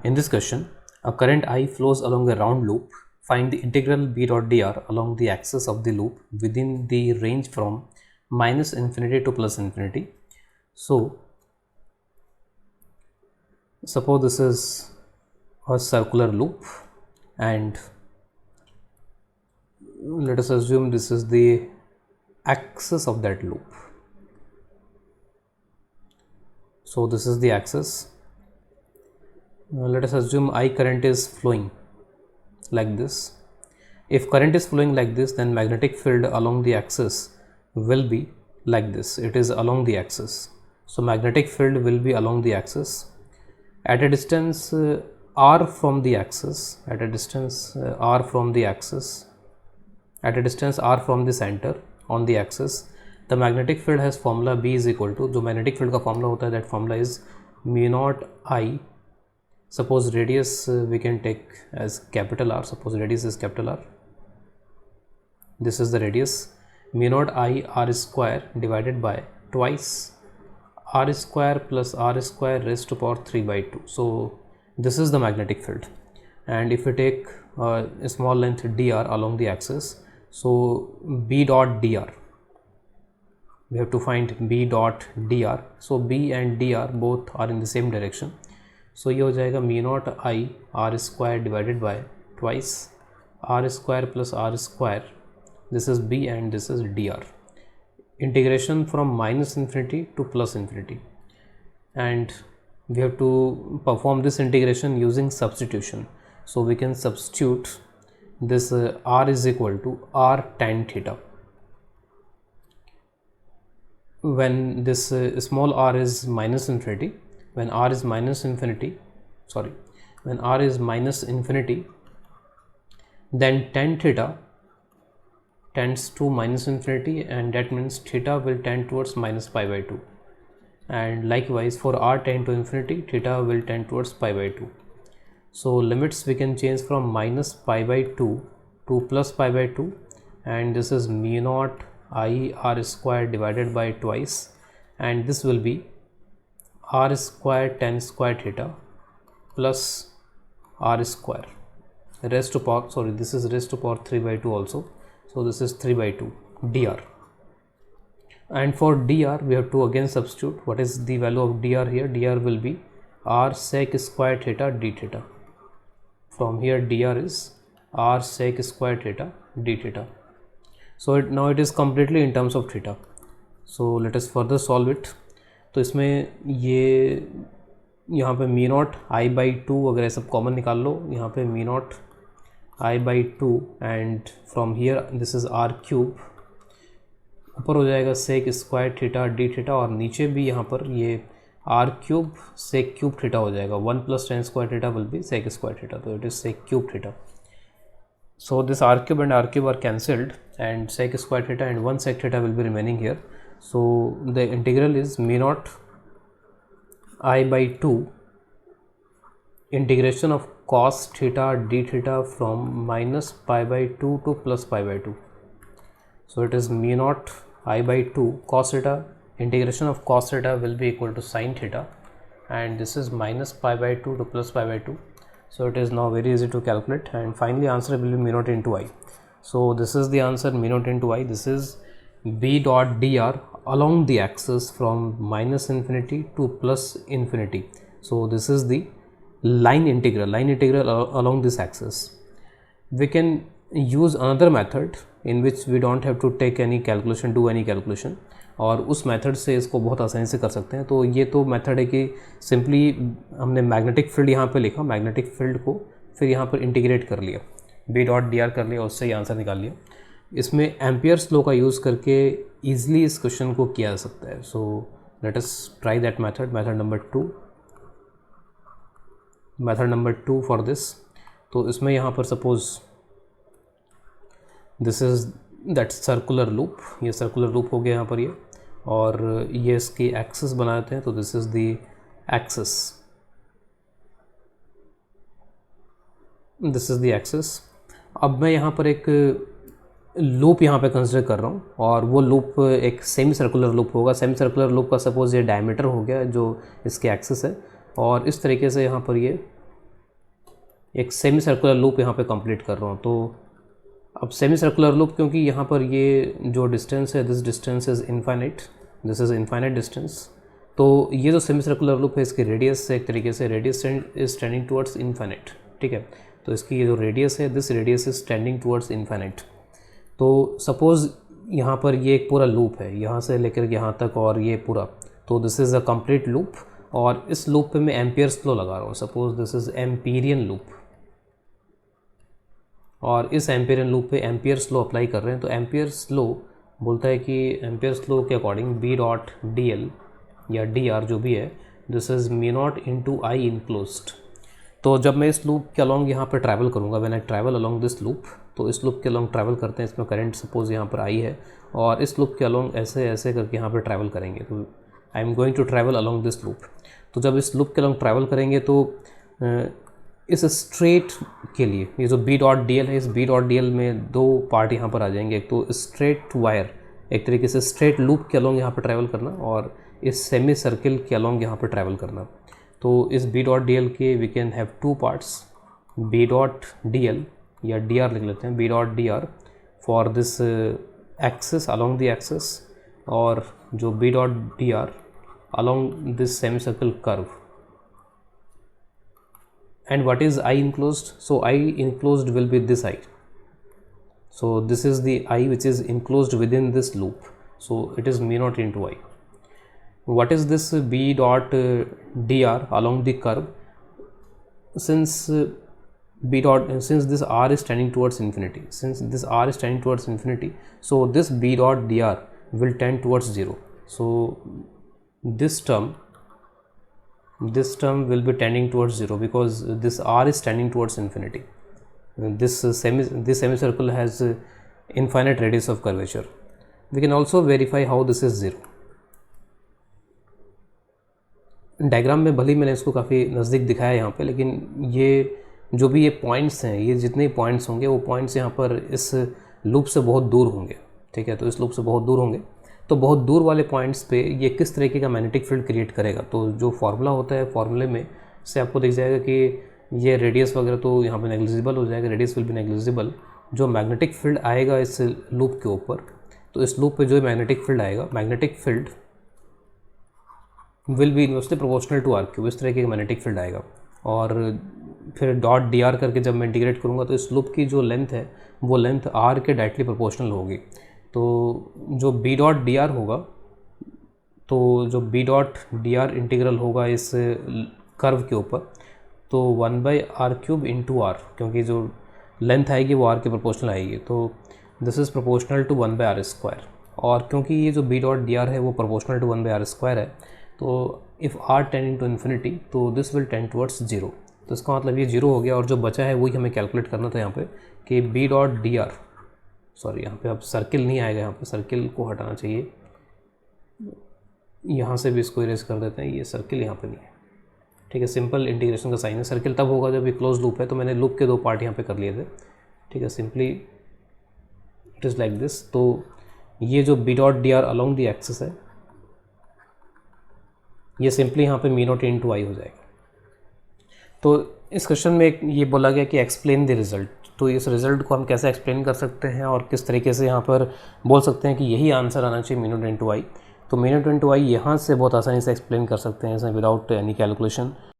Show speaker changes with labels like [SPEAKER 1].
[SPEAKER 1] In this question, a current I flows along a round loop. Find the integral B dot dr along the axis of the loop within the range from minus infinity to plus infinity. So, suppose this is a circular loop and let us assume this is the axis of that loop. So, this is the axis. Let us assume I current is flowing like this. If current is flowing like this, then magnetic field along the axis will be like this. It is along the axis. So, magnetic field will be along the axis at a distance r from the axis, at a distance r from the axis, at a distance r from the center on the axis. The magnetic field has formula B is equal to, जो magnetic field का formula होता है, that formula is mu naught I. Suppose radius we can take as capital R. Suppose radius is capital R. This is the radius. Mu naught I r square divided by twice r square plus r square raised to power 3 by 2. So this is the magnetic field. And if we take a small length dr along the axis, so B dot dr, we have to find B dot dr. So B and dr both are in the same direction. So ये हो जाएगा mu naught I r square divided by twice r square plus r square. This is B and this is dr. Integration from minus infinity to plus infinity, and we have to perform this integration using substitution. So we can substitute this r is equal to r tan theta. When this small r is minus infinity, when r is minus infinity, when r is minus infinity, then tan theta tends to minus infinity, and that means theta will tend towards minus pi by 2. And likewise for r tend to infinity, theta will tend towards pi by 2. So limits we can change from minus pi by 2 to plus pi by 2, and this is mu naught I r square divided by twice, and this will be r square tan square theta plus r square raised to power, this is raised to power 3 by 2 also. So this is 3 by 2 dr. And for dr we have to again substitute. What is the value of dr here? Dr will be r sec square theta d theta. From here dr is r sec square theta d theta. So now it is completely in terms of theta. So let us further solve it. तो इसमें ये यहाँ पे me not I by two अगर सब common निकाल लो, यहाँ पे me not I by two and from here this is r cube, ऊपर हो जाएगा sec square theta d theta, और नीचे भी यहाँ पर ये r cube sec cube theta हो जाएगा. 1 + tan square theta will be sec square theta, तो it is sec cube theta. So this r cube and r cube are cancelled, and sec square theta and 1 sec theta will be remaining here. So the integral is mu naught I by 2 integration of cos theta d theta from minus pi by 2 to plus pi by 2. So it is mu naught I by 2 cos theta, integration of cos theta will be equal to sin theta, and this is minus pi by 2 to plus pi by 2. So it is now very easy to calculate, and finally answer will be mu naught into I. So this is the answer, mu naught into I. This is B dot dr along the axis from minus infinity to plus infinity. So this is the line integral along this axis. We can use another method in which we don't have to take any calculation, do any calculation, और उस method से इसको बहुत आसानी से कर सकते हैं. तो ये तो मेथड है कि सिंपली हमने मैग्नेटिक फील्ड यहाँ पे लिखा, मैग्नेटिक फील्ड को फिर यहाँ पर इंटीग्रेट कर लिया, बी डॉट डी आर कर लिया, उससे ये आंसर निकाल लिया. इसमें एम्पियर्स लॉ का यूज़ करके ईजिली इस क्वेश्चन को किया जा सकता है. So let us try that method, method number 2 for this. तो इसमें यहाँ पर suppose this is that circular loop, ये सर्कुलर लूप हो गया यहाँ पर ये, और ये इसकी एक्सिस बना देते हैं. तो this is the axis, this is the axis. अब मैं यहाँ पर एक लूप यहाँ पे कंसिडर कर रहा हूँ, और वो लूप एक सेमी सर्कुलर लूप होगा. सेमी सर्कुलर लूप का सपोज ये डायमीटर हो गया जो इसके एक्सिस है, और इस तरीके से यहाँ पर ये एक सेमी सर्कुलर लूप यहाँ पे कंप्लीट कर रहा हूँ। तो अब सेमी सर्कुलर लूप, क्योंकि यहाँ पर ये जो डिस्टेंस है, this distance is infinite, this is infinite distance, तो ये जो सेमी सर्कुलर लूप है इसकी रेडियस से एक तरीके से radius is tending towards infinite, ठीक है। तो इसकी ये जो रेडियस है, this radius is tending towards infinite. तो सपोज़ यहाँ पर ये एक पूरा लूप है, यहाँ से लेकर यहाँ तक और ये पूरा, तो this is a complete loop, और इस लूप पे मैं एम्पियर्स लॉ लगा रहा हूँ। Suppose this is Amperian loop, और इस एम्पीरियन लूप पे एम्पियर्स लॉ अप्लाई कर रहे हैं। तो एम्पियर्स लॉ बोलता है कि एम्पियर्स लॉ के according B dot D L या डी आर जो भी है, this is mu naught into I enclosed. तो जब मैं इस लूप के अलॉन्ग यहाँ पर ट्रैवल करूँगा, when I travel along this loop, तो इस लूप के अलॉन्ग ट्रैवल करते हैं, इसमें करंट सपोज यहाँ पर आई है, और इस लूप के अलॉन्ग ऐसे ऐसे करके यहाँ पर ट्रैवल करेंगे। तो I am going to travel along this loop. तो जब इस लूप के अलॉन्ग ट्रैवल करेंगे तो इस स्ट्रेट के लिए ये जो बी डॉट डी एल है, इस बी डॉट डी एल में दो पार्ट यहाँ पर आ जाएंगे। एक तो स्ट्रेट वायर, एक तरीके से स्ट्रेट लूप के अलॉन्ग यहाँ पर ट्रैवल करना, और इस सेमी सर्किल के अलॉन्ग यहाँ पर ट्रैवल करना। तो इस बी डॉट डी एल के we can have two parts, B dot D L या डी आर लिख लेते हैं, B dot D R for this axis along the axis, और जो B dot D R along this semicircle curve. And what is I enclosed? So I enclosed will be this I. So this is the I which is enclosed within this loop. So it is mu naught into I. What is this B dot dr along the curve? Since since this r is tending towards infinity, so this B dot dr will tend towards 0. So this term will be tending towards 0 because this r is tending towards infinity. This semicircle has infinite radius of curvature. We can also verify how this is 0. Diagram में भले मैंने इसको काफ़ी नज़दीक दिखाया यहाँ पे, लेकिन ये जो भी ये पॉइंट्स हैं, ये जितने पॉइंट्स होंगे वो पॉइंट्स यहाँ पर इस लूप से बहुत दूर होंगे, ठीक है। तो इस लूप से बहुत दूर होंगे, तो बहुत दूर वाले पॉइंट्स पे ये किस तरीके का मैग्नेटिक फील्ड क्रिएट करेगा। तो जो फार्मूला होता है, फार्मूले में से आपको दिख जाएगा कि ये रेडियस वगैरह तो यहाँ पे नेग्लिजिबल हो जाएगा, रेडियस विल बी नेग्लिजिबल। जो मैग्नेटिक फील्ड आएगा इस लूप के ऊपर, तो इस लूप पे जो मैग्नेटिक फील्ड आएगा, magnetic field will be inversely proportional to R cube, इस तरह के मैग्नेटिक फील्ड आएगा। और फिर डॉट डी आर करके जब मैं इंटीग्रेट करूँगा तो इस लूप की जो लेंथ है वो लेंथ आर के डायरेक्टली प्रोपोर्शनल होगी। तो जो बी डॉट डी आर होगा, तो जो B dot D R integral होगा इस कर्व के ऊपर, तो 1/r³ इंटू आर, क्योंकि जो लेंथ आएगी वो आर के प्रोपोर्शनल आएगी, तो this is proportional to 1/r²। और क्योंकि ये जो बी डॉट डी आर है वो प्रोपोर्शनल टू 1/r² है, तो if R tending to infinity तो दिस विल टेंड टुवर्ड्स 0। तो इसका मतलब ये 0 हो गया, और जो बचा है वही हमें कैलकुलेट करना था यहाँ पे कि B dot D R, sorry यहाँ पे अब सर्किल नहीं आएगा, यहाँ पे सर्किल को हटाना चाहिए, यहाँ से भी इसको इरेज कर देते हैं, ये सर्किल यहाँ पे नहीं है, ठीक है। सिंपल इंटीग्रेशन का साइन है, सर्किल तब होगा जब ये क्लोज लूप है। तो मैंने लूप के दो पार्ट यहाँ पे कर लिए थे, ठीक है। Simply it is like this. तो ये जो B dot D R along the axis है, ये सिंपली यहाँ पे मी नॉट इंटू आई हो जाएगा। तो इस क्वेश्चन में ये बोला गया कि एक्सप्लेन द रिजल्ट। तो इस रिज़ल्ट को हम कैसे एक्सप्लेन कर सकते हैं और किस तरीके से यहाँ पर बोल सकते हैं कि यही आंसर आना चाहिए, मी नॉट इंटू आई। तो मी नॉट इंटू आई यहाँ से बहुत आसानी से एक्सप्लेन कर सकते हैं विदाउट एनी कैलकुलेशन।